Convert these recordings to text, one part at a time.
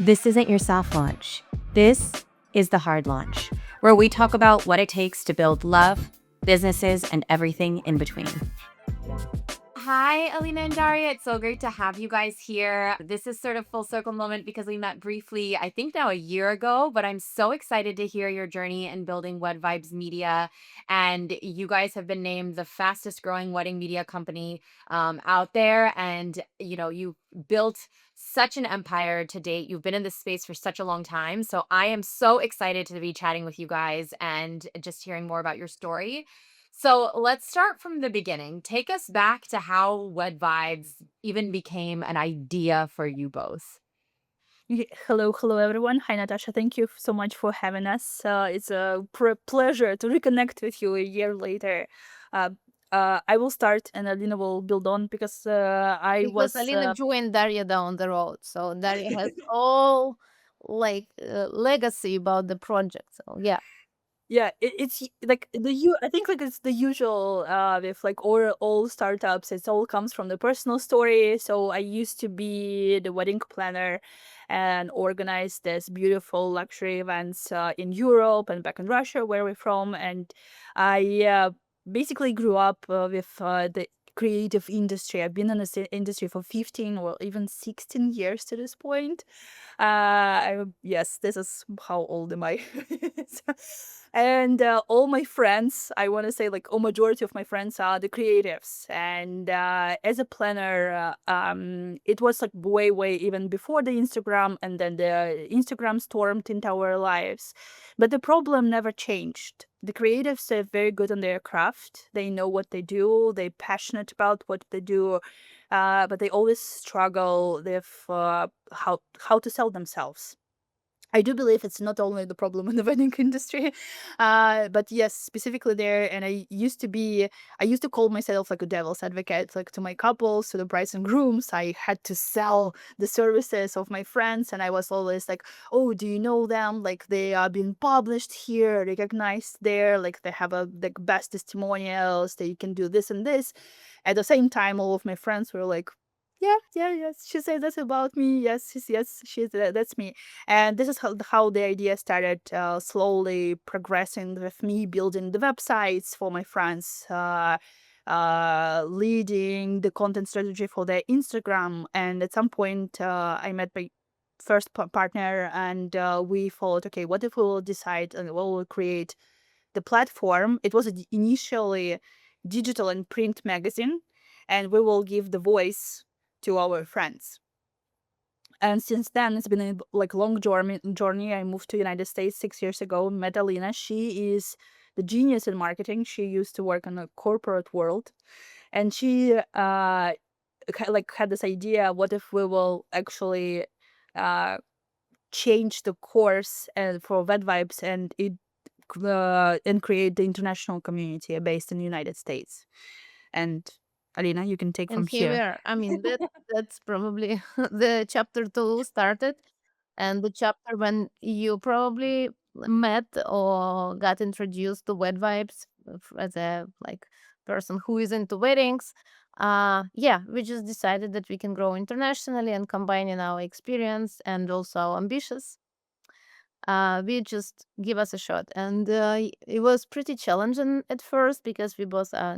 This isn't your soft launch. This is the hard launch, where we talk about what it takes to build love, businesses, and everything in between. Hi, Alina and Daria. It's so great to have you guys here. This is sort of full circle moment because we met briefly, I think now a year ago, but I'm so excited to hear your journey in building WedVibes Media. And you guys have been named the fastest growing wedding media company out there. And, you built such an empire to date. You've been in this space for such a long time. So I am so excited to be chatting with you guys and just hearing more about your story. So let's start from the beginning. Take us back to how WedVibes even became an idea for you both. Hello, everyone. Hi, Natasha. Thank you so much for having us. It's a pleasure to reconnect with you a year later. Uh, I will start, and Alina will build on because I Because was. Alina joined Daria down the road, so Daria has all legacy about the project. So yeah, Yeah, it's like I think like it's the usual with like all startups. It all comes from the personal story. So I used to be the wedding planner and organize this beautiful luxury events in Europe and back in Russia, where we're from. And I basically grew up with the creative industry. I've been in this industry for 15 or even 16 years to this point. Yes, this is how old am I? So- and all my friends, I want to say like a majority of my friends are the creatives. And as a planner, it was like way even before the Instagram, and then the Instagram stormed into our lives. But the problem never changed. The creatives are very good on their craft. They know what they do. They're passionate about what they do, but they always struggle with how to sell themselves. I do believe it's not only the problem in the wedding industry, but yes, specifically there. And I used to call myself like a devil's advocate, like to my couples, to the brides and grooms. I had to sell the services of my friends, and I was always like, "Oh, do you know them? Like they are being published here, recognized there. Like they have a like best testimonials. They can do this and this." At the same time, all of my friends were like, yeah, yes. She said that's about me. Yes, that's me. And this is how the idea started slowly progressing with me building the websites for my friends, leading the content strategy for their Instagram. And at some point, I met my first partner, and we thought, okay, what if we will decide and we'll create the platform? It was initially digital and print magazine, and we will give the voice to our friends. And since then, it's been a like long journey. I moved to United States 6 years ago. Met Alina. She is the genius in marketing. She used to work in the corporate world, and she like had this idea: what if we will actually uh, change the course and for WedVibes and create the international community based in the United States. And Alina, you can take and from here we here. are. I mean, that's probably the chapter 2 started, and the chapter when you probably met or got introduced to Wed Vibes as a person who is into weddings. Yeah, we just decided that we can grow internationally and combining our experience and also our ambitions. We just give us a shot, and it was pretty challenging at first because we both are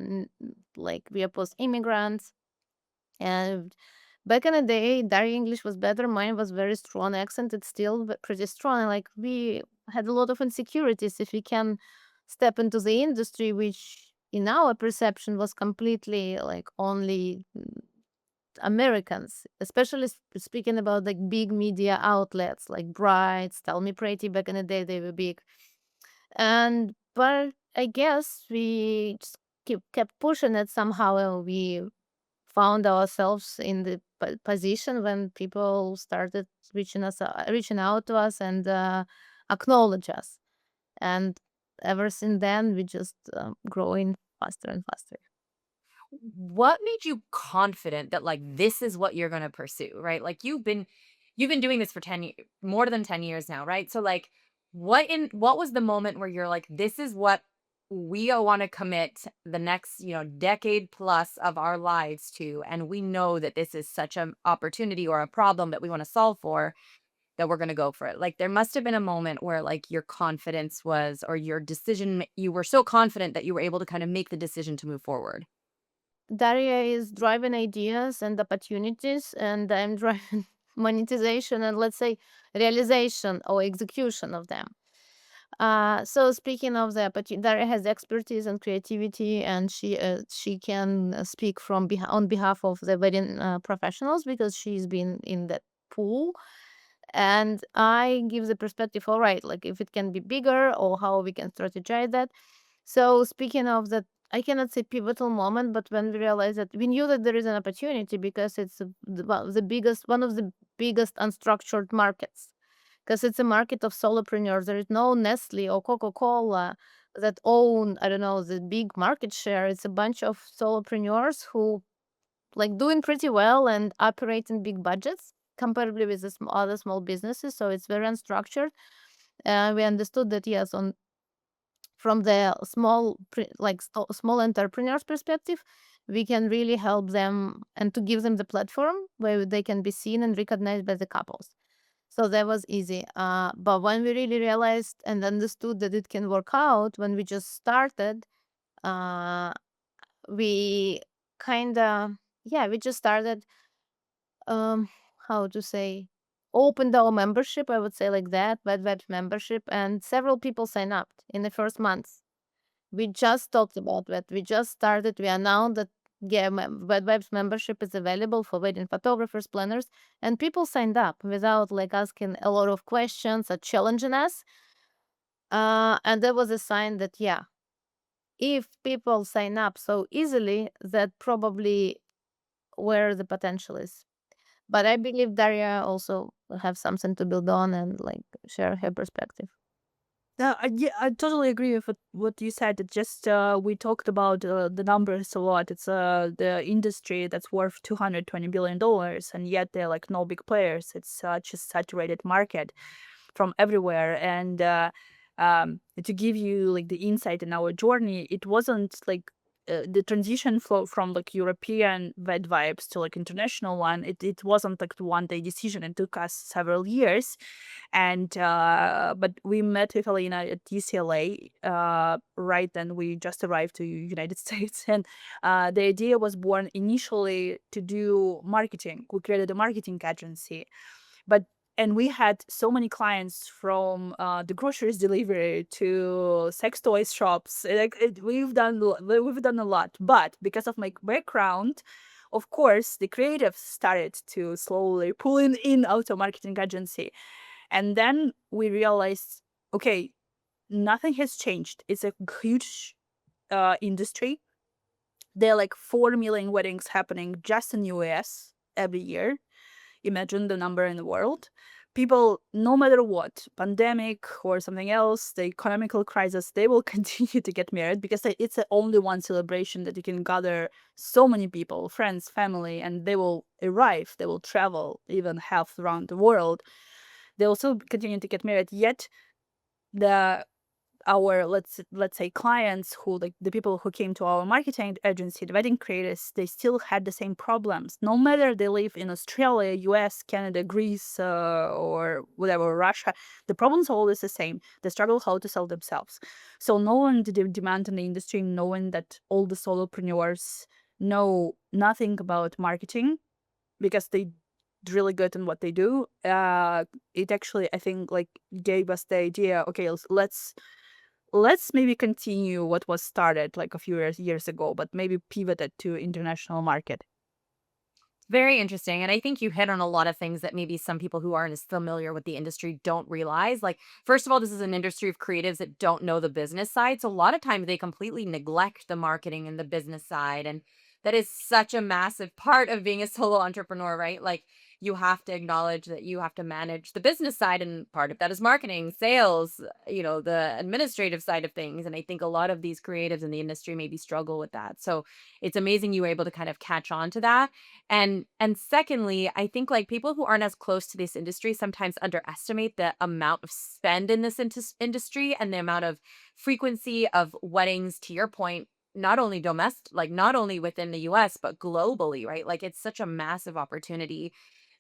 we are both immigrants, and back in the day, Daria English was better. Mine was very strong accent. It's still pretty strong. Like we had a lot of insecurities if we can step into the industry, which in our perception was completely like only Americans, especially speaking about like big media outlets like Brides, Tell Me Pretty. Back in the day, they were big, and but I guess we just kept pushing it somehow, and we found ourselves in the position when people started reaching out to us and acknowledge us. And ever since then, we just growing faster and faster. What made you confident that like this is what you're going to pursue, right? Like you've been doing this for more than 10 years now, right? So like what was the moment where you're like this is what we all want to commit the next, decade plus of our lives to, and we know that this is such an opportunity or a problem that we want to solve for, that we're going to go for it. Like there must have been a moment where like your confidence was, or your decision, you were so confident that you were able to kind of make the decision to move forward. Daria is driving ideas and opportunities, and I'm driving monetization and, let's say, realization or execution of them. So speaking of the opportunity, Daria has expertise and creativity, and she can speak on behalf of the wedding professionals because she's been in that pool. And I give the perspective, all right, like if it can be bigger or how we can strategize that. So speaking of that, I cannot say pivotal moment, but when we realized that we knew that there is an opportunity because it's one of the biggest unstructured markets, because it's a market of solopreneurs. There is no Nestle or Coca-Cola that own, I don't know, the big market share. It's a bunch of solopreneurs who like doing pretty well and operate in big budgets comparably with the other small businesses. So it's very unstructured. We understood that, yes, on from the small entrepreneurs perspective, we can really help them and to give them the platform where they can be seen and recognized by the couples. So that was easy. But when we really realized and understood that it can work out, when we just started, uh, we kind of, yeah, we just started, um, how to say, opened our membership, I would say like that, WedVibes membership, and several people sign up in the first month. We just talked about that. We just started. We announced that, yeah, WedVibes membership is available for wedding photographers, planners, and people signed up without like asking a lot of questions or challenging us. And that was a sign that, yeah, if people sign up so easily, that probably where the potential is. But I believe Daria also have something to build on and like share her perspective. Yeah, I totally agree with what you said. It just we talked about the numbers a lot. It's the industry that's worth $220 billion, and yet they're like no big players. It's such a saturated market from everywhere. And to give you like the insight in our journey, it wasn't like the transition flow from like European WedVibes to like international one. It wasn't like the one day decision. It took us several years. And but we met with Alina at UCLA. Right then, we just arrived to United States, and the idea was born initially to do marketing. We created a marketing agency, but and we had so many clients from the groceries delivery to sex toys shops. We've done a lot, but because of my background, of course, the creatives started to slowly pulling in auto marketing agency. And then we realized, okay, nothing has changed. It's a huge industry. There are like 4 million weddings happening just in US every year. Imagine the number in the world. People, no matter what, pandemic or something else, the economical crisis, they will continue to get married because it's the only one celebration that you can gather so many people, friends, family, and they will arrive, they will travel even half around the world. They also continue to get married. Yet the our let's say clients, who like the people who came to our marketing agency, the wedding creators, they still had the same problems, no matter they live in Australia, US, Canada, Greece, or whatever, Russia. The problems are always the same. They struggle how to sell themselves. So knowing the demand in the industry, knowing that all the solopreneurs know nothing about marketing because they really good in what they do, it actually, I think, like gave us the idea, okay, let's maybe continue what was started like a few years ago, but maybe pivot it to international market. Very interesting. And I think you hit on a lot of things that maybe some people who aren't as familiar with the industry don't realize. Like, first of all, this is an industry of creatives that don't know the business side. So a lot of times they completely neglect the marketing and the business side. And that is such a massive part of being a solo entrepreneur, right? Like, you have to acknowledge that you have to manage the business side. And part of that is marketing, sales, the administrative side of things. And I think a lot of these creatives in the industry maybe struggle with that. So it's amazing you were able to kind of catch on to that. And secondly, I think like people who aren't as close to this industry sometimes underestimate the amount of spend in this industry and the amount of frequency of weddings, to your point, not only domestic, like not only within the US, but globally, right? Like it's such a massive opportunity.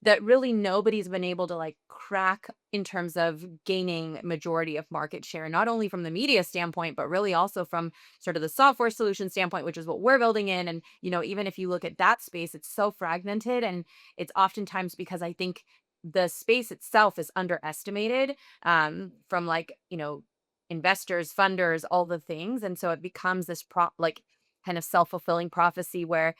that really nobody's been able to like crack in terms of gaining majority of market share, not only from the media standpoint, but really also from sort of the software solution standpoint, which is what we're building in. And, even if you look at that space, it's so fragmented. And it's oftentimes because I think the space itself is underestimated from like, investors, funders, all the things. And so it becomes this like kind of self-fulfilling prophecy where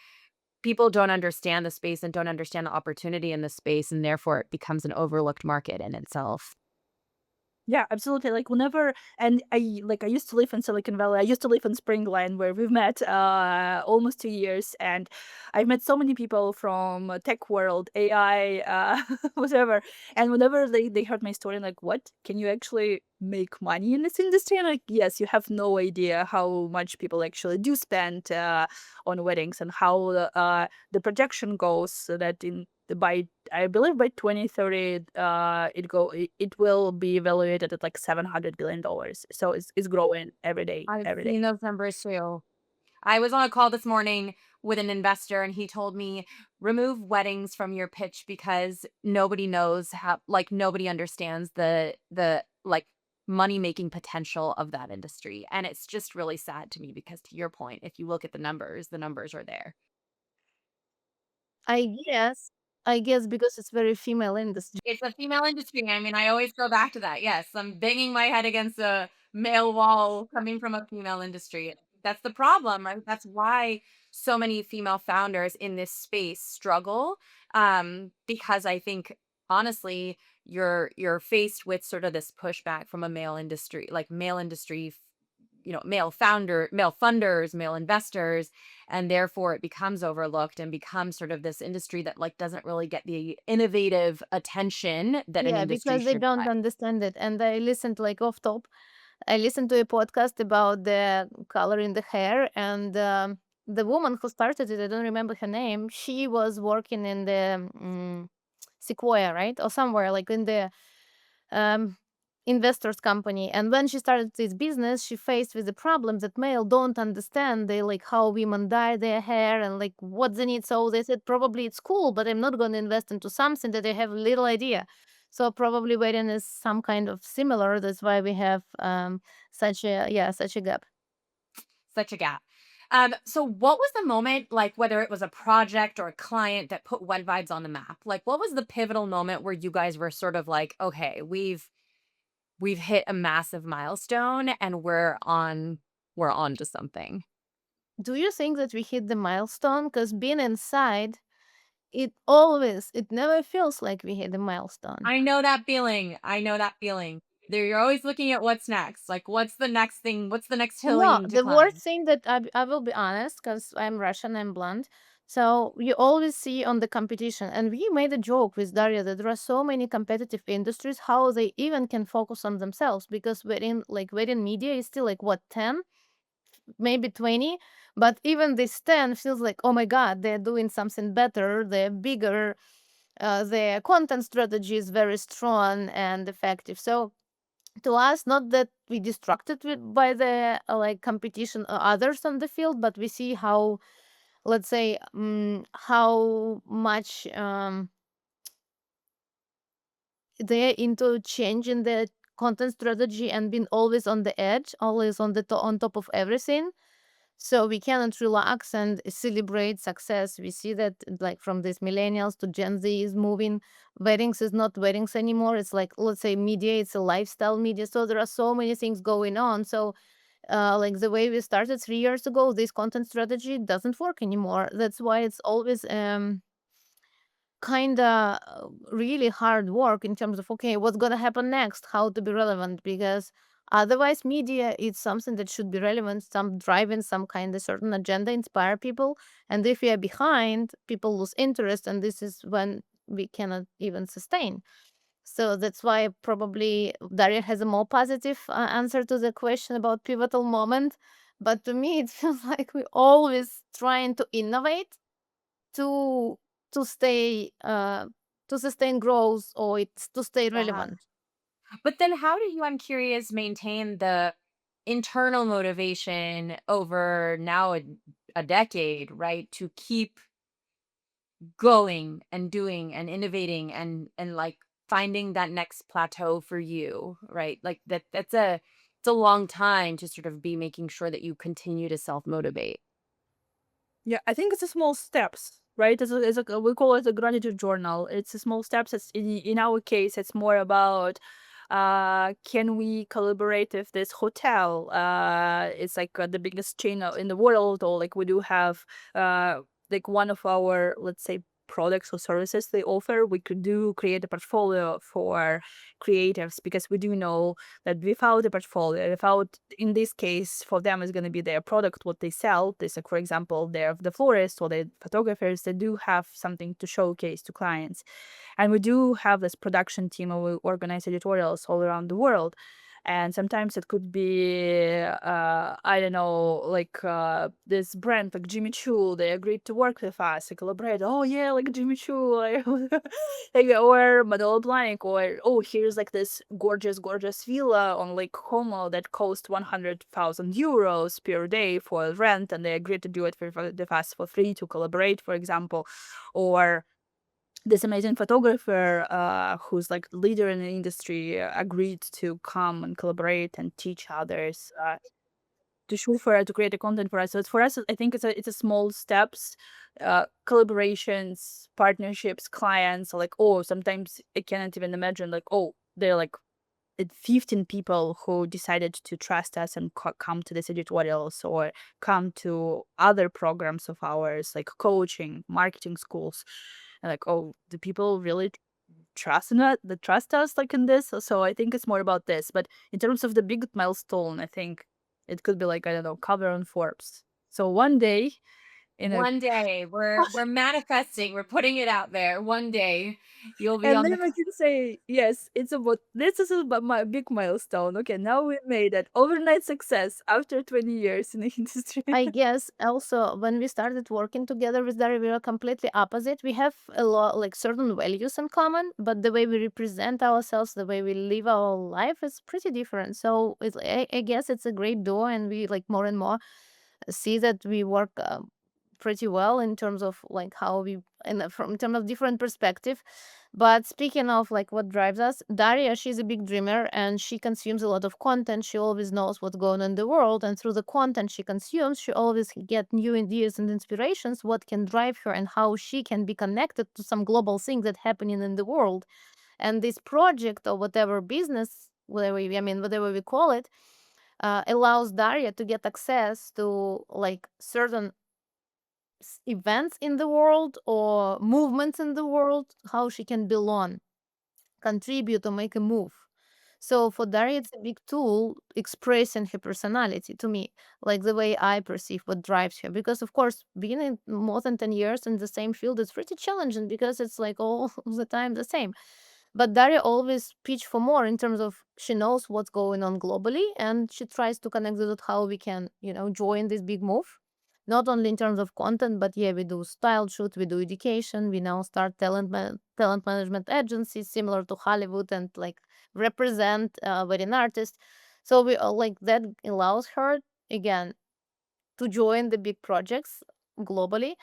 people don't understand the space and don't understand the opportunity in the space, and therefore it becomes an overlooked market in itself. Yeah, absolutely. Like whenever, and I used to live in Silicon Valley. I used to live in Springline where we've met almost 2 years, and I've met so many people from tech world, AI, whatever. And whenever they heard my story, like, what? Can you actually make money in this industry? And like, yes, you have no idea how much people actually do spend on weddings and how the projection goes so that in by I believe by 2030 it will be evaluated at like $700 billion. So it's growing every day, I've every day. seen those numbers too. I was on a call this morning with an investor and he told me remove weddings from your pitch because nobody knows how like nobody understands the like money making potential of that industry. And it's just really sad to me because to your point, if you look at the numbers are there. I guess. I guess because it's very female industry. It's a female industry. I mean, I always go back to that. Yes, I'm banging my head against a male wall coming from a female industry. That's the problem, right? That's why so many female founders in this space struggle. Because I think honestly, you're faced with sort of this pushback from a male industry, like male industry, male funders, male investors, and therefore it becomes overlooked and becomes sort of this industry that like doesn't really get the innovative attention that an Yeah, industry because they should don't get. understand it. And I listened like off top. I listened to a podcast about the color in the hair, and the woman who started it, I don't remember her name. She was working in the Sequoia, right, or somewhere like in the um, investors company. And when she started this business, she faced with the problem that male don't understand. They like how women dye their hair and like what they need. So they said probably it's cool, but I'm not going to invest into something that I have little idea. So probably wedding is some kind of similar. That's why we have such a gap. Such a gap. So what was the moment, like whether it was a project or a client that put Wed Vibes on the map? Like what was the pivotal moment where you guys were sort of like, okay, we've hit a massive milestone and we're on to something. Do you think that we hit the milestone? Because being inside, it never feels like we hit the milestone. I know that feeling. I know that feeling. There you're always looking at what's next. Like what's the next thing? What's the next hill I No, need to the worst climb? thing that I will be honest, because I'm Russian, I'm blunt. So you always see on the competition, and we made a joke with Daria that there are so many competitive industries, how they even can focus on themselves because we're in media is still like what 10, maybe 20, but even this 10 feels like oh my god, they're doing something better, they're bigger, their content strategy is very strong and effective. So to us, not that we distracted by the like competition or others on the field, but we see how, let's say, how much they're into changing the content strategy and being always on the edge, always on top of everything. So we cannot relax and celebrate success. We see that like from these millennials to Gen Z is moving. Weddings is not weddings anymore. It's like let's say media, it's a lifestyle media. So there are so many things going on. So like the way we started 3 years ago, this content strategy doesn't work anymore. That's why it's always kind of really hard work in terms of okay, what's going to happen next, how to be relevant, because otherwise media is something that should be relevant, some driving some kind of certain agenda, inspire people. And if we are behind, people lose interest, and this is when we cannot even sustain. So that's why probably Daria has a more positive answer to the question about pivotal moment. But to me, it feels like we're always trying to innovate to to stay to sustain growth, or it's to stay Yeah. relevant. But then how do you, I'm curious, maintain the internal motivation over now a decade, right? To keep going and doing and innovating and like finding that next plateau for you, right? Like it's a long time to sort of be making sure that you continue to self-motivate. Yeah, I think it's a small steps, right? We call it a gratitude journal. It's a small steps. It's in our case, it's more about can we collaborate with this hotel? It's like the biggest chain in the world, or like we do have like one of our, let's say, products or services they offer. We could do create a portfolio for creatives, because we do know that without a portfolio, without, in this case for them is going to be their product, what they sell. This, like, for example, they're the florists or the photographers, they do have something to showcase to clients. And we do have this production team, and we organize editorials all around the world. And sometimes it could be I don't know, like this brand like Jimmy Choo, they agreed to work with us to collaborate. Oh yeah, like Jimmy Choo, like, or Madonna Blanc, or oh, here's like this gorgeous villa on Lake Como that cost 100,000 euros per day for rent, and they agreed to do it with us for free to collaborate, for example. Or this amazing photographer who's like leader in the industry agreed to come and collaborate and teach others to shoot for to create a content for us. So it's, for us, I think it's a small steps, collaborations, partnerships, clients. Like, oh, sometimes I cannot even imagine, like, oh, they're like 15 people who decided to trust us and come to these editorials or come to other programs of ours, like coaching, marketing schools. And like, oh, the people really trust in it, they trust us like in this. So I think it's more about this. But in terms of the big milestone, I think it could be like, I don't know, cover on Forbes. So one day in a One day we're manifesting, we're putting it out there. One day you'll be and on the then I can say, yes, it's about this is about my big milestone. Okay, now we made it. Overnight success after 20 years in the industry. I guess also when we started working together with Daria, we were completely opposite. We have a lot, like certain values in common, but the way we represent ourselves, the way we live our life is pretty different. So I guess it's a great duo, and we like more and more see that we work pretty well in terms of like how we and from in terms of different perspective. But speaking of like what drives us, Daria, she's a big dreamer and she consumes a lot of content. She always knows what's going on in the world, and through the content she consumes, she always get new ideas and inspirations, what can drive her and how she can be connected to some global thing that's happening in the world. And this project or whatever business, whatever we call it, allows Daria to get access to like certain events in the world or movements in the world, how she can belong, contribute, or make a move. So for Daria, it's a big tool expressing her personality to me, like the way I perceive what drives her. Because of course, being in more than 10 years in the same field is pretty challenging because it's like all the time the same. But Daria always pitch for more in terms of she knows what's going on globally and she tries to connect with it how we can, join this big move. Not only in terms of content, but yeah, we do style shoot, we do education, we now start talent management agencies similar to Hollywood and like represent wedding artists. So we like that allows her again to join the big projects globally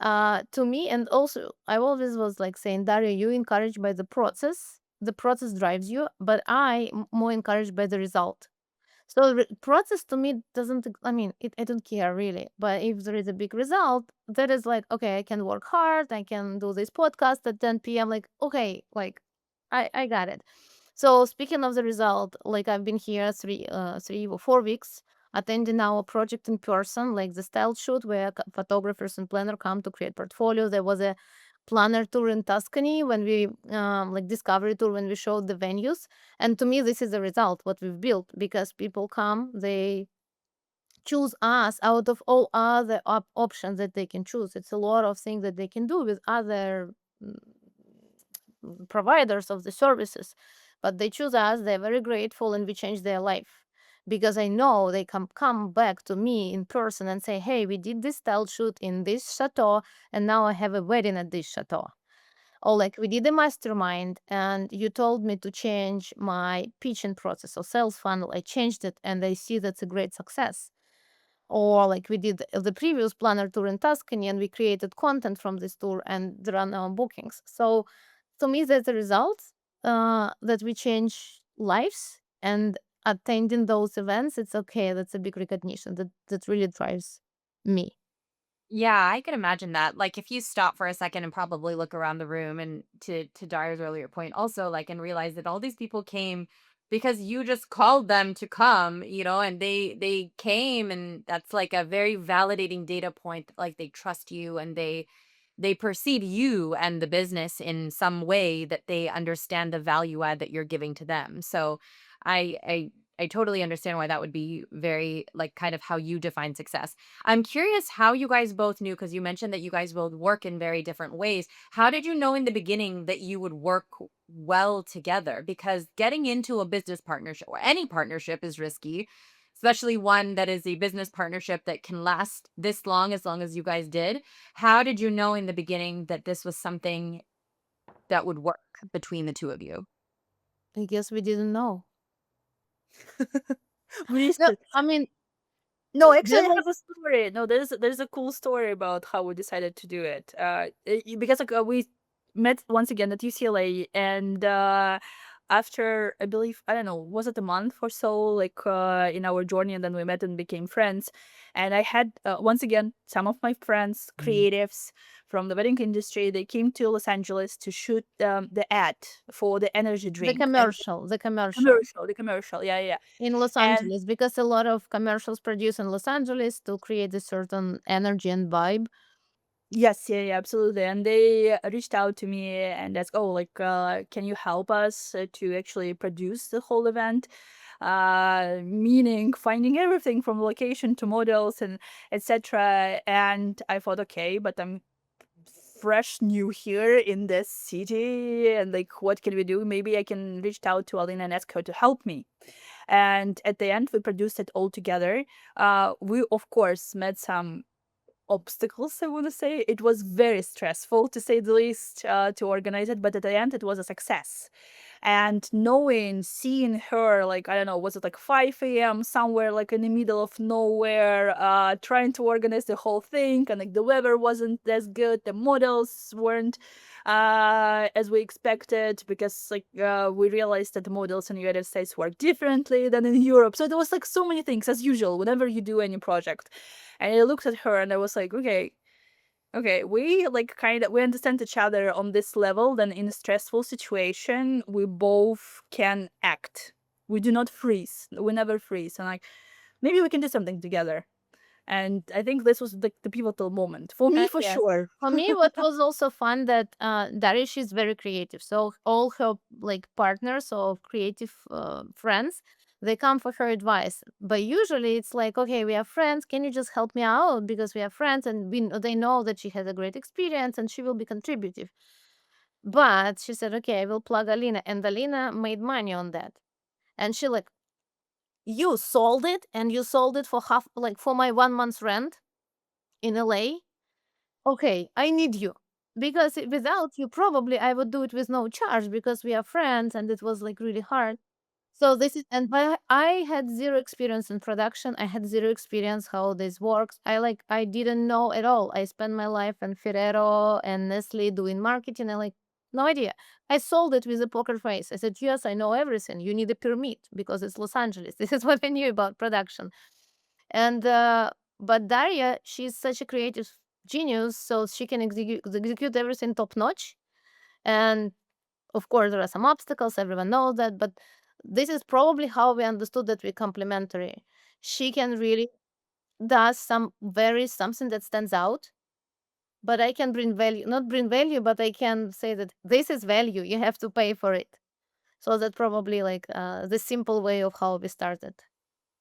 to me. And also I always was like saying, Daria, you encouraged by the process drives you, but more encouraged by the result. So process to me doesn't, I don't care really, but if there is a big result, that is like, okay, I can work hard, I can do this podcast at 10 p.m. Like, okay, like I got it. So speaking of the result, like I've been here 3 or 4 weeks attending our project in person, like the style shoot where photographers and planner come to create portfolios. There was a planner tour in Tuscany when we like discovery tour when we showed the venues. And to me, this is the result what we've built because people come, they choose us out of all other options that they can choose. It's a lot of things that they can do with other mm, providers of the services, but they choose us. They're very grateful, and we change their life because I know they come back to me in person and say, "Hey, we did this style shoot in this chateau, and now I have a wedding at this chateau." Or like we did a mastermind and you told me to change my pitching process or sales funnel. I changed it and I see that's a great success. Or like we did the previous planner tour in Tuscany, and we created content from this tour and run our bookings. So to me, that's a result that we change lives, and attending those events, it's okay. That's a big recognition that really drives me. Yeah, I can imagine that. Like if you stop for a second and probably look around the room and to Daria's earlier point also like and realize that all these people came because you just called them to come, and they came and that's like a very validating data point that, like they trust you and they perceive you and the business in some way that they understand the value add that you're giving to them. So I totally understand why that would be very like kind of how you define success. I'm curious how you guys both knew because you mentioned that you guys both work in very different ways. How did you know in the beginning that you would work well together? Because getting into a business partnership or any partnership is risky, especially one that is a business partnership that can last this long as you guys did. How did you know in the beginning that this was something that would work between the two of you? I guess we didn't know. We used No, to I mean, No, actually, there I was have a story. No, there's a cool story about how we decided to do it. Because like we met once again at UCLA, and after I believe I don't know, was it a month or so, like in our journey, and then we met and became friends. And I had once again some of my friends, creatives from the wedding industry. They came to Los Angeles to shoot the ad for the energy the drink and commercial, the commercial the commercial. Yeah, yeah. in Los And Angeles, because a lot of commercials produced in Los Angeles to create a certain energy and vibe. yes, yeah, yeah, absolutely. And they reached out to me and asked, "Oh, like, can you help us to actually produce the whole event?" Meaning finding everything from location to models and etc. And I thought, okay, but I'm fresh new here in this city, and like, what can we do? Maybe I can reach out to Alina and ask her to help me. And at the end, we produced it all together. We of course met some obstacles, I want to say. It was very stressful, to say the least, to organize it, but at the end it was a success. And knowing, seeing her, like, I don't know, was it like 5 a.m. somewhere like in the middle of nowhere, trying to organize the whole thing, and like the weather wasn't as good, the models weren't as we expected, because like we realized that the models in the United States work differently than in Europe. So there was like so many things, as usual whenever you do any project. And I looked at her and I was like, okay, okay, we like kind of we understand each other on this level. Then in a stressful situation, we both can act. We do not freeze. We never freeze. And like, maybe we can do something together. And I think this was like the pivotal moment for me, for Yes. sure. For me, what was also fun that Darish is very creative. So all her like partners or creative friends, they come for her advice. But usually it's like, okay, we are friends. Can you just help me out because we are friends, and they know that she has a great experience and she will be contributive. But she said, okay, I will plug Alina, and Alina made money on that. And she like, you sold it, and you sold it for half, like for my 1 month's rent in LA. Okay, I need you. Because without you, probably I would do it with no charge because we are friends and it was like really hard. So this is, and but I had zero experience in production. I had zero experience how this works. I didn't know at all. I spent my life in Ferrero and Nestle doing marketing. I like no idea. I sold it with a poker face. I said, yes, I know everything. You need a permit because it's Los Angeles. This is what I knew about production. And but Daria, she's such a creative genius, so she can execute everything top notch. And of course, there are some obstacles. Everyone knows that, but this is probably how we understood that we're complementary. She can really does some very something that stands out, but I can bring value, not bring value, but I can say that this is value. You have to pay for it. So that's probably like the simple way of how we started.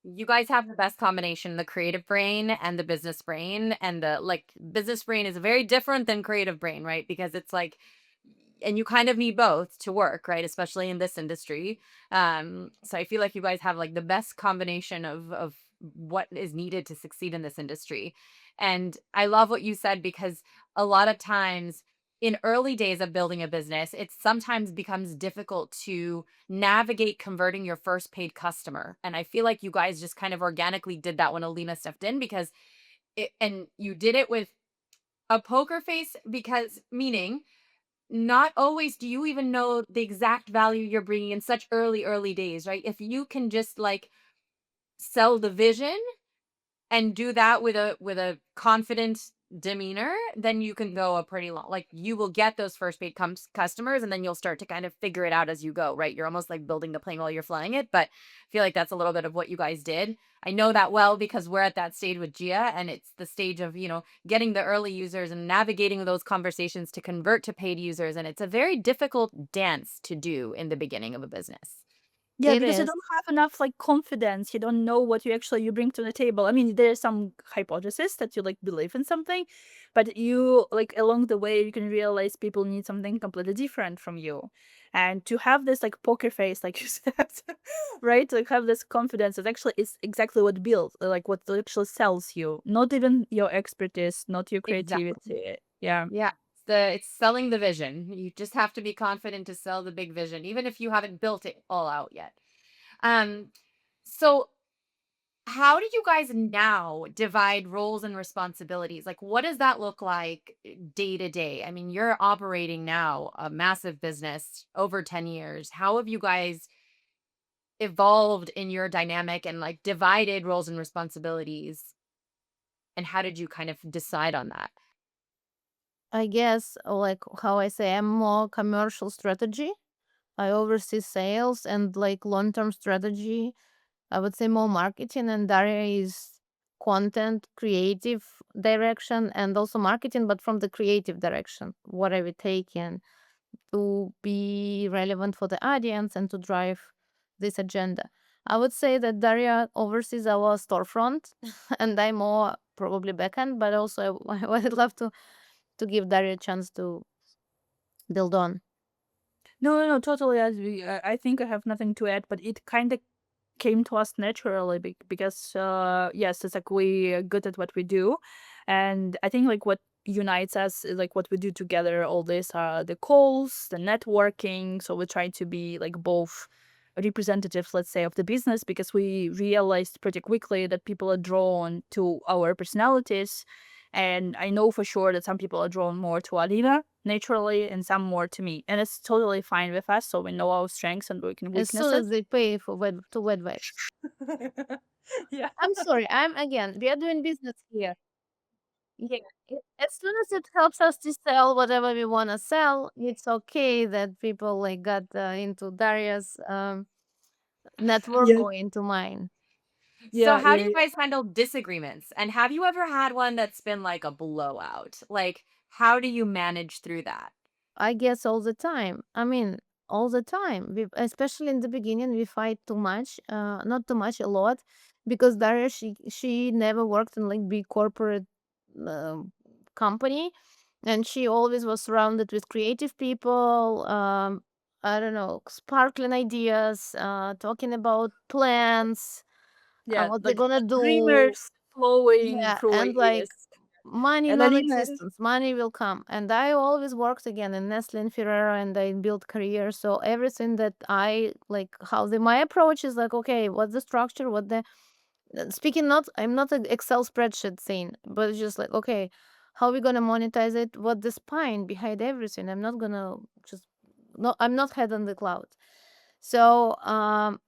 You guys have the best combination, the creative brain and the business brain. And the like business brain is very different than creative brain, right? Because it's like and you kind of need both to work, right? Especially in this industry. So I feel like you guys have like the best combination of what is needed to succeed in this industry. And I love what you said because a lot of times in early days of building a business, it sometimes becomes difficult to navigate converting your first paid customer. And I feel like you guys just kind of organically did that when Alina stepped in, because and you did it with a poker face, because meaning not always do you even know the exact value you're bringing in such early days, right? If you can just like sell the vision and do that with a confident demeanor, then you can go a pretty long, like, you will get those first paid customers, and then you'll start to kind of figure it out as you go, right? You're almost like building the plane while you're flying it. But I feel like that's a little bit of what you guys did. I know that well because we're at that stage with Gia, and it's the stage of, getting the early users and navigating those conversations to convert to paid users. And it's a very difficult dance to do in the beginning of a business. Yeah, It because you is. don't have enough like confidence. You don't know what you bring to the table. I mean, there's some hypothesis that you like believe in something, but you like along the way you can realize people need something completely different from you. And to have this like poker face, like you said, right? Like have this confidence is actually is exactly what builds, like what actually sells you. Not even your expertise, not your Exactly. creativity. Yeah. Yeah. It's selling the vision. You just have to be confident to sell the big vision, even if you haven't built it all out yet. Um, so how do you guys now divide roles and responsibilities? Like, what does that look like day to day? I mean, you're operating now a massive business over 10 years. How have you guys evolved in your dynamic and like divided roles and responsibilities? And how did you kind of decide on that? I guess, like how I say, I'm more commercial strategy. I oversee sales and like long-term strategy. I would say more marketing, and Daria is content, creative direction, and also marketing, but from the creative direction. What are we taking to be relevant for the audience and to drive this agenda? I would say that Daria oversees our storefront, and I'm more probably backend, but also I would love to give Daria a chance to build on. No, no, no, totally. I think I have nothing to add, but it kind of came to us naturally because yes, it's like we are good at what we do, and I think like what unites us is like what we do together. All this are the calls, the networking. So we try to be like both representatives, let's say, of the business, because we realized pretty quickly that people are drawn to our personalities. And I know for sure that some people are drawn more to Alina naturally and some more to me. And it's totally fine with us. So we know our strengths and As soon weaknesses. as they pay for to WedVibes. Yeah. I'm sorry. We are doing business here. Yeah. As soon as it helps us to sell whatever we want to sell, it's okay that people like got into Daria's network Yeah. or into mine. So, Yeah. how do Yeah. you guys handle disagreements? And have you ever had one that's been like a blowout? Like, how do you manage through that? I guess all the time. I mean, all the time. Especially in the beginning, we fight too much. Not too much, a lot, because Daria she never worked in like big corporate um company, and she always was surrounded with creative people. I don't know, sparkling ideas, talking about plans, Yeah. what they're Like gonna do. dreamers flowing Yeah, through and like ideas. money And Alina, non-existence, money will come. And I always worked again in Nestle and Ferrera, and I built career. So everything that I like, my approach is like, okay, what's the structure? What the speaking not, I'm not an Excel spreadsheet thing, but it's just like, okay, how we gonna monetize it? What the spine behind everything? I'm not gonna just no, I'm not head on the cloud. So,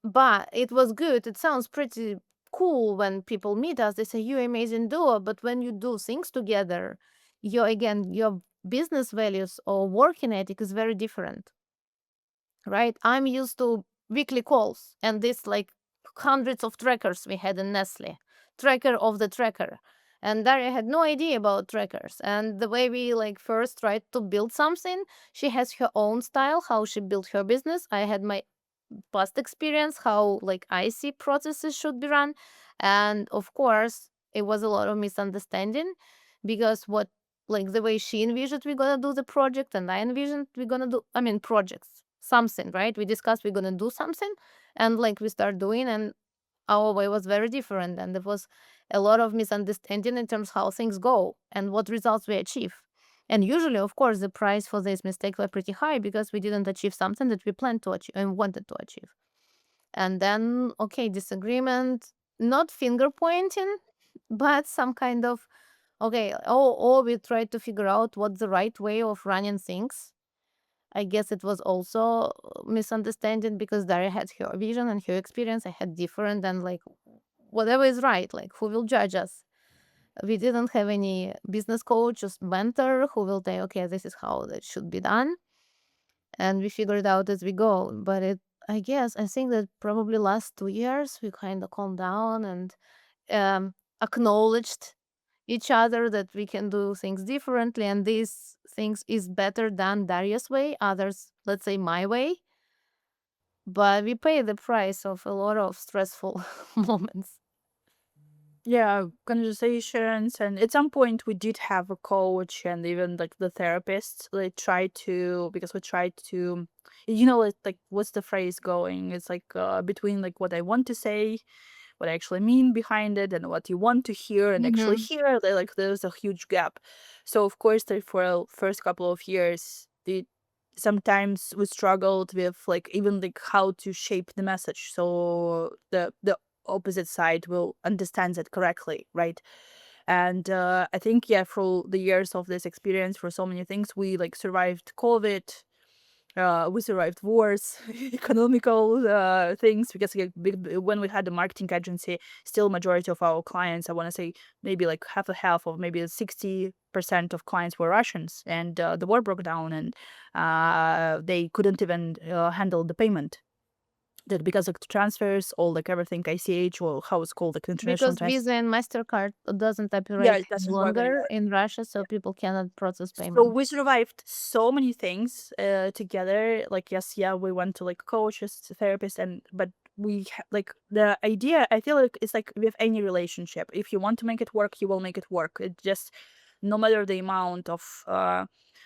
but it was good. It sounds pretty cool when people meet us. They say, "You amazing duo," but when you do things together, your business values or working ethic is very different, right? I'm used to weekly calls and this like hundreds of trackers we had in Nestle, tracker of the tracker. And Daria had no idea about trackers. And the way we like first tried to build something, she has her own style, how she built her business. I had my past experience, how like I see processes should be run. And of course, it was a lot of misunderstanding because what like the way she envisioned we're gonna do the project and I envisioned we're gonna do projects, something, right? We discussed we're gonna do something and like we start doing and our way was very different and there was a lot of misunderstanding in terms how things go and what results we achieve. And usually, of course, the price for this mistake were pretty high because we didn't achieve something that we planned to achieve and wanted to achieve. And then, okay, disagreement, not finger pointing, but some kind of, okay, or we tried to figure out what's the right way of running things. I guess it was also misunderstanding because Daria had her vision and her experience. I had different, and like whatever is right, like who will judge us? We didn't have any business coach, just mentor who will say, okay, this is how it should be done. And we figure it out as we go. But I guess, I think that probably last 2 years we kind of calmed down and acknowledged each other that we can do things differently and these things is better than Daria's way, others, let's say my way. But we pay the price of a lot of stressful moments. Yeah, conversations, and at some point we did have a coach and even like the therapist. They tried to, because we tried to, like what's the phrase going? It's like between like what I want to say, what I actually mean behind it, and what you want to hear and actually Hmm. hear. Like there's a huge gap. So of course, like, for the first couple of years, sometimes we struggled with like even like how to shape the message so the opposite side will understand it correctly, right? And I think, yeah, for the years of this experience, for so many things, we like survived COVID, we survived wars, economical things, because like, when we had a marketing agency, still majority of our clients, I want to say maybe like half a half, or maybe 60% of clients were Russians, and the war broke down, and they couldn't even handle the payment. That because of the transfers, all like everything ICH, or how it's called, like international Because transfer. Visa and MasterCard doesn't Yeah, operate it doesn't work longer anymore. in Russia, so people cannot process So payment. we survived so many things together. Like, yes, yeah, we went to like coaches, therapists, and but like the idea. I feel like it's like with any relationship. If you want to make it work, you will make it work. It just, no matter the amount of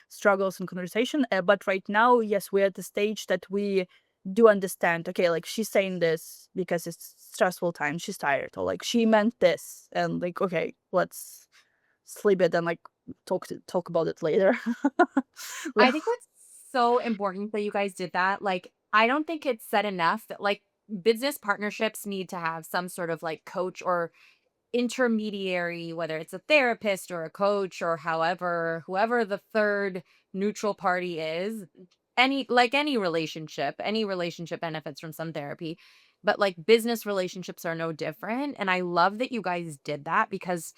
struggles and conversation. But right now, yes, we're at the stage that we do understand. Okay, like she's saying this because it's stressful time. She's tired, or like she meant this, and like, okay, let's sleep it and like talk about it later. I think that's so important that you guys did that. Like, I don't think it's said enough that like business partnerships need to have some sort of like coach or intermediary, whether it's a therapist or a coach or however, whoever the third neutral party is. Any relationship benefits from some therapy. But like business relationships are no different. And I love that you guys did that because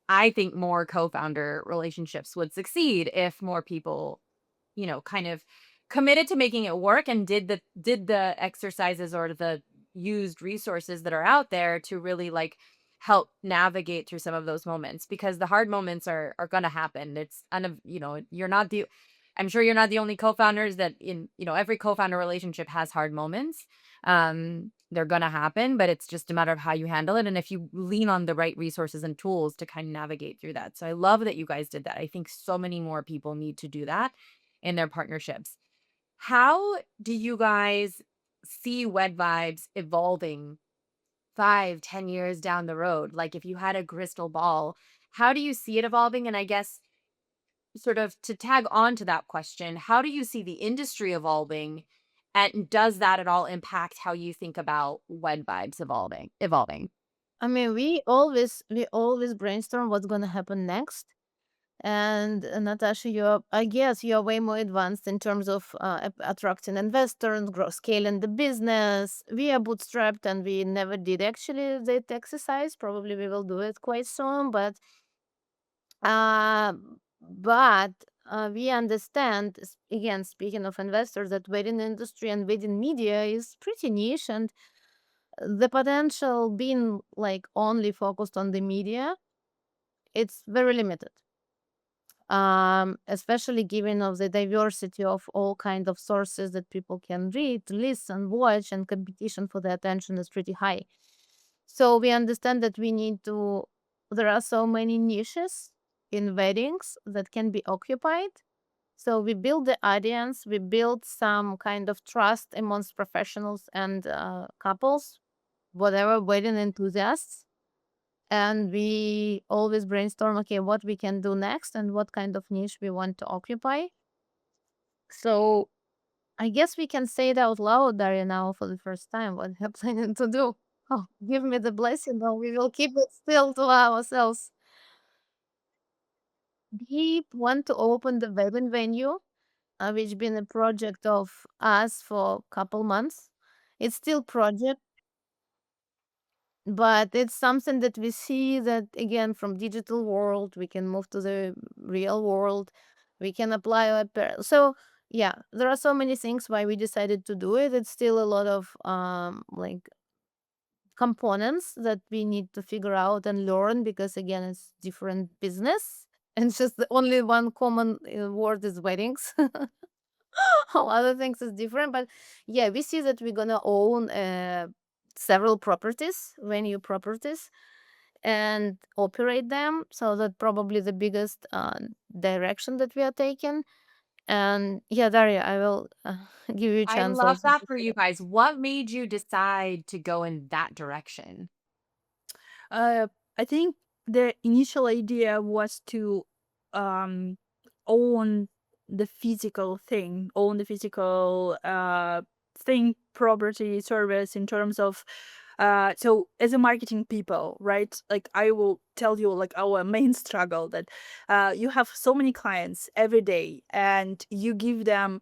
I think more co-founder relationships would succeed if more people, kind of committed to making it work and did the exercises or the used resources that are out there to really like help navigate through some of those moments, because the hard moments are going to happen. You're not the I'm sure you're not the only co-founders that every co-founder relationship has hard moments. They're going to happen, but it's just a matter of how you handle it and if you lean on the right resources and tools to kind of navigate through that. So I love that you guys did that. I think so many more people need to do that in their partnerships. How do you guys see WedVibes evolving 5, 10 years down the road? Like if you had a crystal ball, how do you see it evolving? And I guess sort of to tag on to that question, how do you see the industry evolving? And does that at all impact how you think about WedVibes evolving? I mean, we always brainstorm what's gonna happen next. And Natasha, I guess you're way more advanced in terms of attracting investors, scaling the business. We are bootstrapped and we never did actually that exercise. Probably we will do it quite soon, uh, but we understand, again, speaking of investors, that wedding industry and wedding media is pretty niche, and the potential being like only focused on the media, it's very limited, especially given of the diversity of all kind of sources that people can read, listen, watch, and competition for the attention is pretty high. So we understand that there are so many niches in weddings that can be occupied. So we build the audience, we build some kind of trust amongst professionals and couples, whatever wedding enthusiasts. and we always brainstorm, okay, what we can do next and what kind of niche we want to occupy. So I guess we can say it out loud, Daria, now for the first time. What we're planning to do? Oh, give me the blessing, or we will keep it still to ourselves. We want to open the wedding venue, which been a project of us for a couple months. It's still project, but it's something that we see that again from digital world we can move to the real world. We can apply our so yeah, there are so many things why we decided to do it. It's still a lot of like components that we need to figure out and learn, because again it's different business and it's just the only one common word is weddings. All other things is different, but yeah, we see that we're gonna own several properties, venue properties, and operate them. So that probably the biggest direction that we are taking. And yeah, Daria, I will give you a I chance love also that to for say. you guys. What made you decide to go in that direction? Uh, I think the initial idea was to um, own the physical thing, own the physical thing, property, service in terms of. So as a marketing people, right? Like I will tell you, like our main struggle that you have so many clients every day, and you give them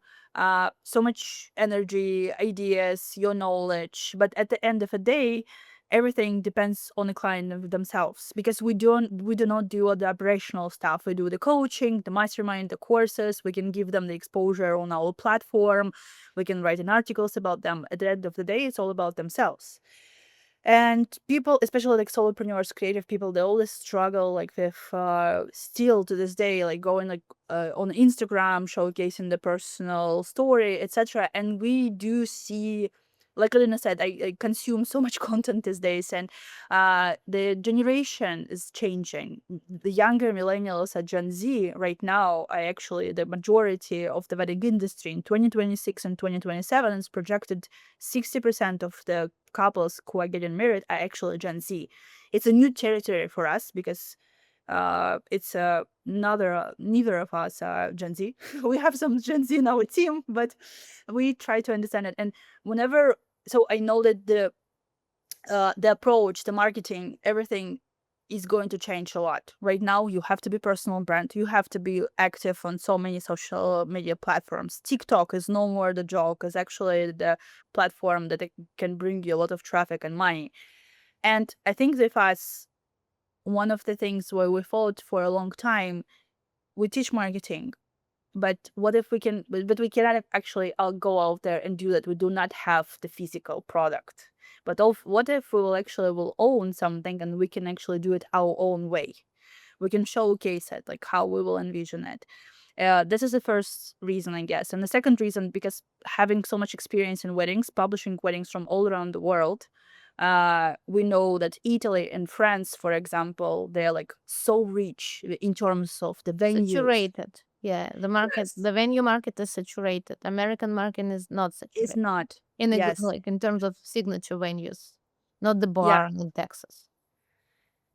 so much energy, ideas, your knowledge, but at the end of the day everything depends on the client themselves, because we do not do all the operational stuff. We do the coaching, the mastermind, the courses. We can give them the exposure on our platform. We can write in articles about them. At the end of the day, it's all about themselves. And people, especially like solopreneurs, creative people, they always struggle like with still to this day, like going like on Instagram, showcasing the personal story, etc. And we do see, like Alina said, I consume so much content these days, and the generation is changing. The younger millennials are Gen Z right now. I actually the majority of the wedding industry in 2026 and 2027 is projected 60% of the couples who are getting married are actually Gen Z. It's a new territory for us because it's neither of us are Gen Z. We have some Gen Z in our team, but we try to understand it. And whenever, so I know that the approach, the marketing, everything is going to change a lot. Right now, you have to be personal brand. You have to be active on so many social media platforms. TikTok is no more the joke. It's actually the platform that it can bring you a lot of traffic and money. And I think with us, one of the things where we fought for a long time, we teach marketing. But what if we can, but we cannot actually go out there and do that. We do not have the physical product. But what if we will actually will own something and we can actually do it our own way? We can showcase it, like how we will envision it. This is the first reason, I guess. And the second reason, because having so much experience in weddings, publishing weddings from all around the world, we know that Italy and France, for example, they're like so rich in terms of the venues. Saturated. Yeah, the market, Yes. the venue market is saturated. American market is not It's saturated. not. In a Yes. like in terms of signature venues, not the Yeah. bar in Texas.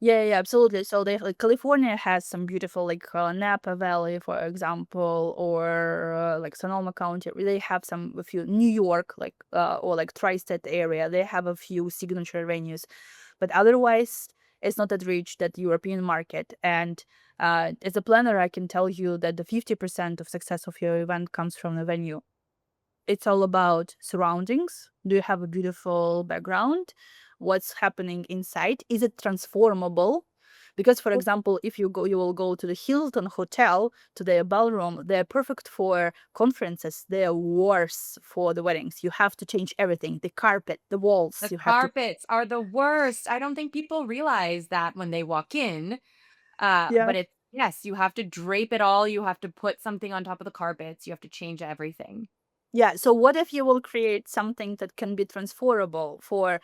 Yeah, absolutely. So they like California has some beautiful like Napa Valley, for example, or like Sonoma County. They have some a few New York, like or like tri-state area. They have a few signature venues, but otherwise, it's not that rich that European market. And as a planner, I can tell you that the 50% of success of your event comes from the venue. It's all about surroundings. Do you have a beautiful background? What's happening inside? Is it transformable? Because, for example, if you will go to the Hilton hotel, to their ballroom. They're perfect for conferences. They're worse for the weddings. You have to change everything: the carpet, the walls. The You have to, carpets are the worst. I don't think people realize that when they walk in. yeah, But it's yes, you have to drape it all. You have to put something on top of the carpets. You have to change everything. yeah. So what if you will create something that can be transferable for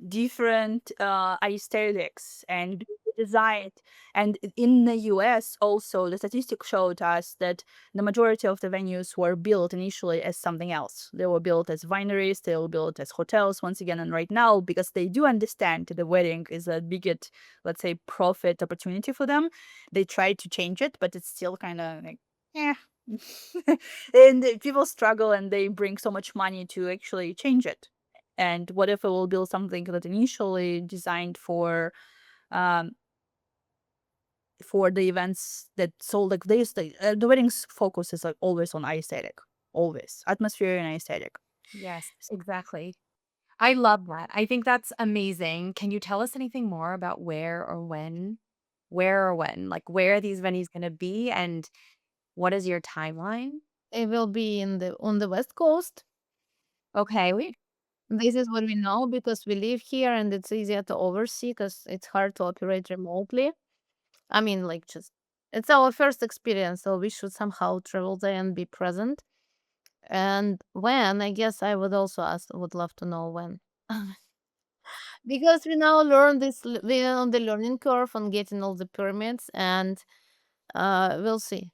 different aesthetics and designed. And in the US also, the statistics showed us that the majority of the venues were built initially as something else. They were built as wineries, they were built as hotels once again. And right now, because they do understand the wedding is a biggest, let's say, profit opportunity for them, they try to change it, but it's still kind of like, yeah. And people struggle and they bring so much money to actually change it. And what if it will build something that initially designed um for the events that sold like this the weddings focus is like always on aesthetic, always atmosphere and aesthetic. Yes, exactly. I love that. I think that's amazing. Can you tell us anything more about where or when, like where are these venues going to be and what is your timeline? It will be in the on the West Coast. Okay, we This is what we know because we live here and it's easier to oversee because it's hard to operate remotely. I mean, like, just it's our first experience, so we should somehow travel there and be present. And when, I guess I would also ask, would love to know when. Because we now learn this, we're on the learning curve on getting all the permits, and we'll see.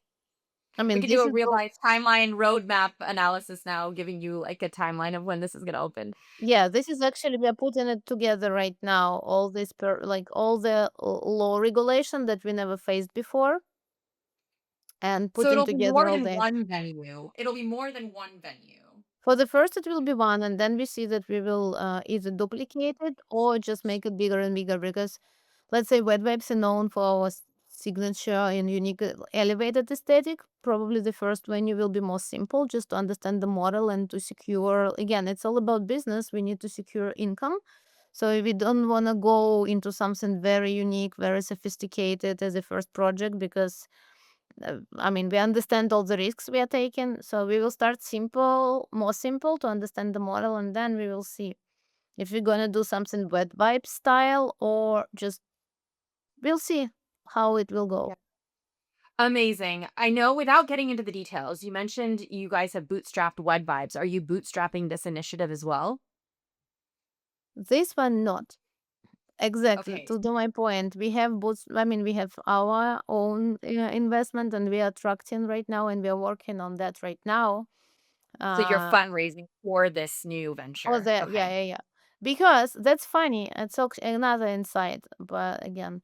I we mean, could do this a is real all, life timeline roadmap analysis now, giving you like a timeline of when this is going to open. yeah, this is actually, we are putting it together right now. All this, like all the law regulation that we never faced before, and So putting it'll be together more all than that. one venue. It'll be more than one venue. For the first, it will be one, and then we see that we will either duplicate it or just make it bigger and bigger. Because let's say WedVibes are known for our signature and unique elevated aesthetic. Probably the first venue will be more simple, just to understand the model and to secure. Again, it's all about business. We need to secure income. So we don't want to go into something very unique, very sophisticated as a first project because I mean, we understand all the risks we are taking, so we will start simple, more simple to understand the model, and then we will see if we're gonna do something wet vibe style or just we'll see how it will Yeah. go. Amazing. I know without getting into the details, you mentioned you guys have bootstrapped WedVibes. Are you bootstrapping this initiative as well? This one not exactly Okay. to do my point. We have both. I mean, we have our own investment, and we are attracting right now, and we are working on that right now. So you're Uh, fundraising for this new oh, venture. that yeah, Okay. yeah, yeah. Because that's funny. It's another insight, but again,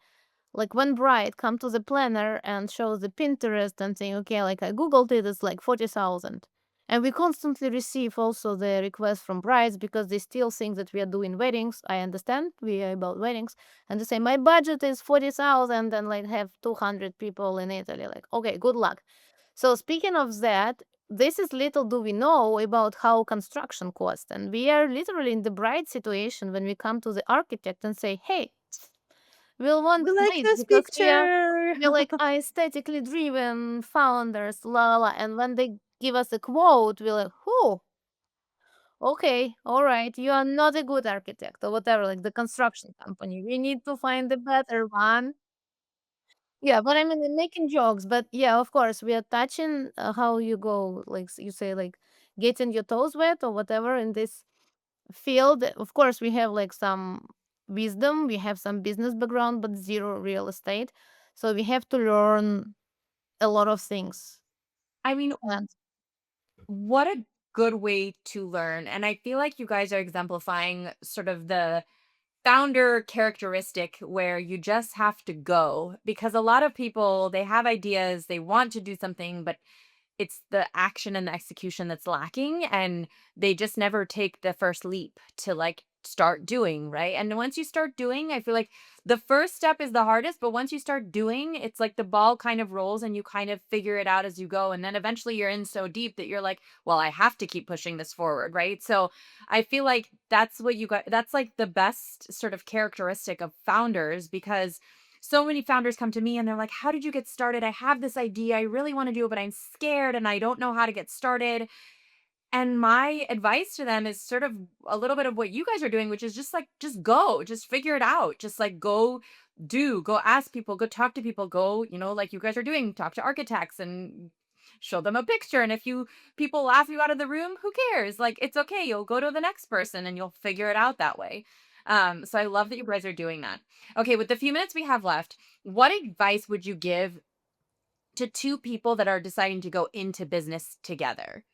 like when bride come to the planner and show the Pinterest and saying, okay, like I googled it, it's like 40,000. And we constantly receive also the requests from brides because they still think that we are doing weddings. I understand we are about weddings, and they say my budget is 40,000 and like have 200 people in Italy. Like, okay, good luck. So speaking of that, this is little do we know about how construction costs, and we are literally in the bride situation when we come to the architect and say, hey, we'll want We like this this because picture. we're like aesthetically driven founders, la la. And when they give us a quote, we're like, "Oh, okay, all right, you are not a good architect or whatever." Like the construction company, we need to find a better one. Yeah, but I mean, making jokes. But yeah, of course, we are touching how you go, like you say, like getting your toes wet or whatever in this field. Of course, we have like some wisdom, we have some business background, but zero real estate. So we have to learn a lot of things. I mean, And what a good way to learn. And I feel like you guys are exemplifying sort of the founder characteristic where you just have to go because a lot of people they have ideas, they want to do something, but it's the action and the execution that's lacking and they just never take the first leap to like start doing, right? And once you start doing, I feel like the first step is the hardest, but once you start doing, it's like the ball kind of rolls and you kind of figure it out as you go and then eventually you're in so deep that you're like, well, I have to keep pushing this forward, right? So I feel like that's what you got, that's like the best sort of characteristic of founders because so many founders come to me and they're like, how did you get started? I have this idea. I really want to do it, but I'm scared and I don't know how to get started. And my advice to them is sort of a little bit of what you guys are doing, which is just like, just go, just figure it out. Just like go ask people, go talk to people, go, like you guys are doing, talk to architects and show them a picture. And if people laugh you out of the room, who cares? Like, it's okay. You'll go to the next person and you'll figure it out that way. So I love that you guys are doing that. Okay, with the few minutes we have left, what advice would you give to two people that are deciding to go into business together?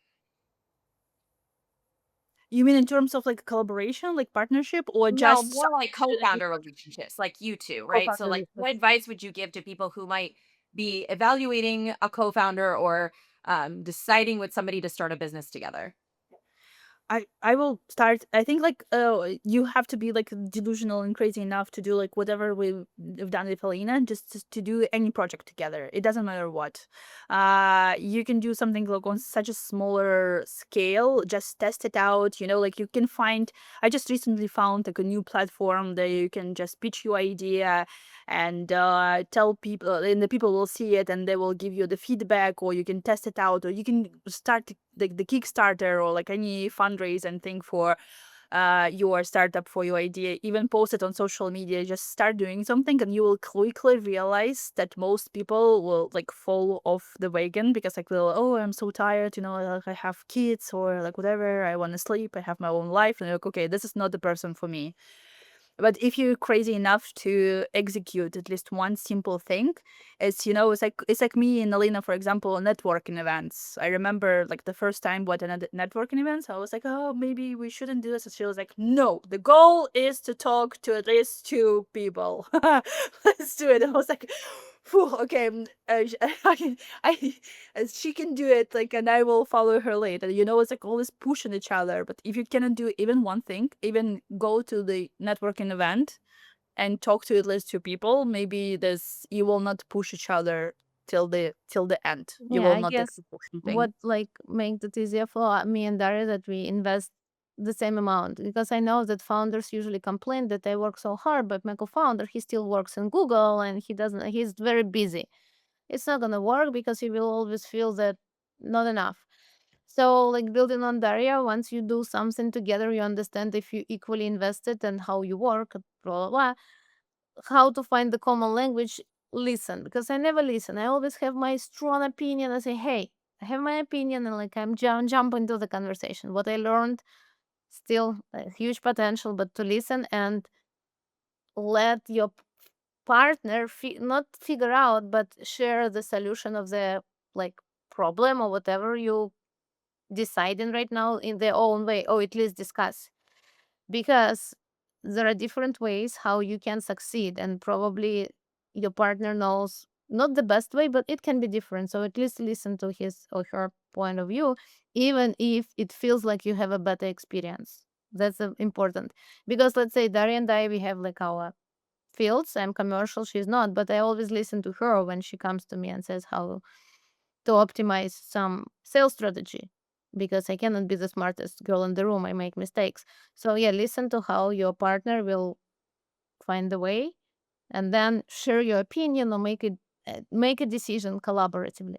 You mean in terms of like collaboration, like partnership, or No, just more like something co-founder relationships, like you two, right? So, co-founder like, what relationships? advice would you give to people who might be evaluating a co-founder or deciding with somebody to start a business together? I will start. I think like you have to be like delusional and crazy enough to do like whatever we've done with Alina, just to do any project together. It doesn't matter what. You can do something like on such a smaller scale. Just test it out. You know, like you can find. I just recently found like a new platform that you can just pitch your idea and tell people, and the people will see it and they will give you the feedback, or you can test it out, or you can start the Kickstarter or like any fundraise and thing for your startup, for your idea. Even post it on social media. Just start doing something and you will quickly realize that most people will like fall off the wagon because like they'll, oh, I'm so tired, you know, like I have kids or like whatever, I want to sleep, I have my own life, and like, okay, this is not the person for me. But if you're crazy enough to execute at least one simple thing, it's, you know, it's like me and Alina, for example, networking events. I remember like the first time what another networking events, I was like, oh, maybe we shouldn't do this. And she was like, no, the goal is to talk to at least two people. Let's do it. I was like, phew, okay, I, she can do it, like, and I will follow her lead. And you know, it's like always pushing each other. But if you cannot do even one thing, even go to the networking event and talk to at least two people, maybe this you will not push each other till the end. You Yeah, will I not guess execute something. what like makes it easier for me and Daria that we invest the same amount, because I know that founders usually complain that they work so hard, but my co-founder, he still works in Google and he's very busy. It's not gonna work because he will always feel that not enough. So like building on Daria, once you do something together, you understand if you equally invested and how you work, blah blah blah, how to find the common language. Listen, because I never listen. I always have my strong opinion. I say, hey, I have my opinion, and like I'm jump into the conversation. What I learned, still a huge potential, but to listen and let your partner not figure out, but share the solution of the like problem or whatever you deciding right now in their own way, or at least discuss, because there are different ways how you can succeed, and probably your partner knows not the best way, but it can be different. So at least listen to his or her point of view, even if it feels like you have a better experience. That's important, because let's say Daria and I, we have like our fields. I'm commercial, she's not, but I always listen to her when she comes to me and says how to optimize some sales strategy, because I cannot be the smartest girl in the room. I make mistakes. So yeah, listen to how your partner will find the way, and then share your opinion or make a decision collaboratively.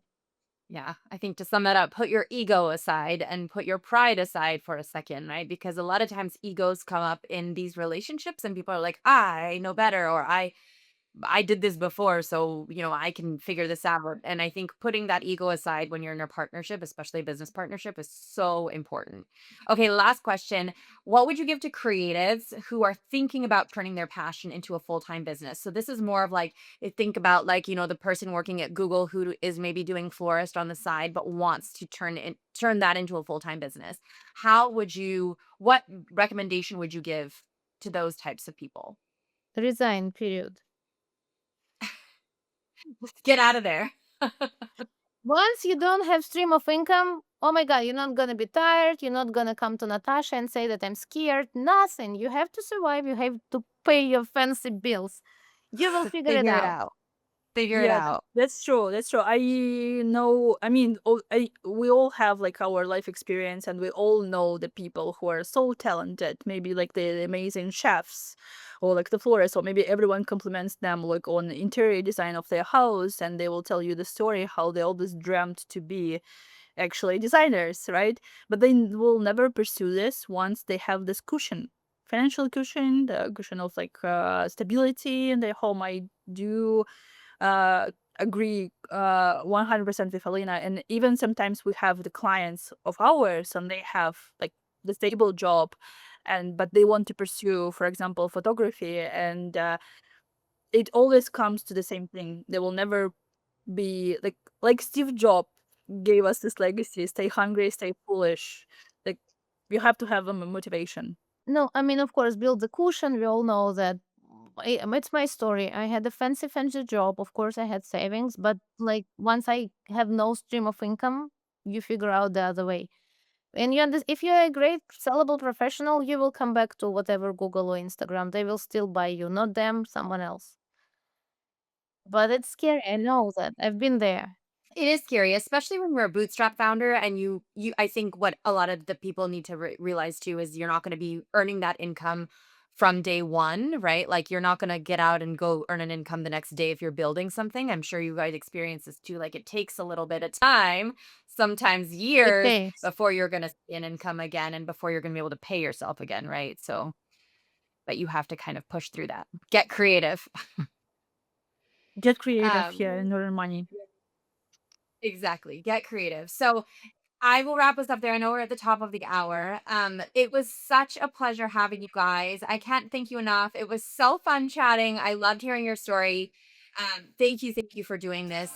Yeah, I think to sum that up, put your ego aside and put your pride aside for a second, right? Because a lot of times egos come up in these relationships and people are like, I know better, or I did this before, so I can figure this out. And I think putting that ego aside when you're in a partnership, especially a business partnership, is so important. Okay, last question. What would you give to creatives who are thinking about turning their passion into a full-time business? So this is more of like, think about like, the person working at Google who is maybe doing florist on the side but wants to turn that into a full-time business. What recommendation would you give to those types of people? Resign, period. Get out of there. Once you don't have stream of income, oh my god, you're not gonna be tired. You're not gonna come to Natasha and say that I'm scared. Nothing. You have to survive. You have to pay your fancy bills. You will figure it Figure it out. out. Figure it Yeah, out. that's true. That's true. I know. I mean, we all have like our life experience, and we all know the people who are so talented. Maybe like the amazing chefs, or like the florists, or maybe everyone compliments them like on the interior design of their house, and they will tell you the story how they always dreamt to be actually designers, right? But they will never pursue this once they have this cushion, financial cushion, the cushion of like stability in their home. I do uh agree 100% with Alina. And even sometimes we have the clients of ours and they have like the stable job but they want to pursue, for example, photography, and it always comes to the same thing. They will never be like Steve Jobs gave us this legacy: stay hungry, stay foolish. Like, you have to have a motivation. No, I mean, of course, build the cushion. We all know that it's my story. I had a fancy job. Of course, I had savings, but like once I have no stream of income, you figure out the other way. And if you're a great sellable professional, you will come back to whatever Google or Instagram. They will still buy you, not them, someone else. But it's scary. I know that. I've been there. It is scary, especially when you're a bootstrap founder and you I think what a lot of the people need to realize too is you're not going to be earning that income from day one, right? Like you're not going to get out and go earn an income the next day if you're building something. I'm sure you guys experience this too. Like it takes a little bit of time, sometimes It years takes. before you're going to see an income again and before you're going to be able to pay yourself again, right? So, but you have to kind of push through that. Get creative. Get creative Um here and earn money. Exactly. Get creative. So I will wrap us up there. I know we're at the top of the hour. It was such a pleasure having you guys. I can't thank you enough. It was so fun chatting. I loved hearing your story. Thank you for doing this.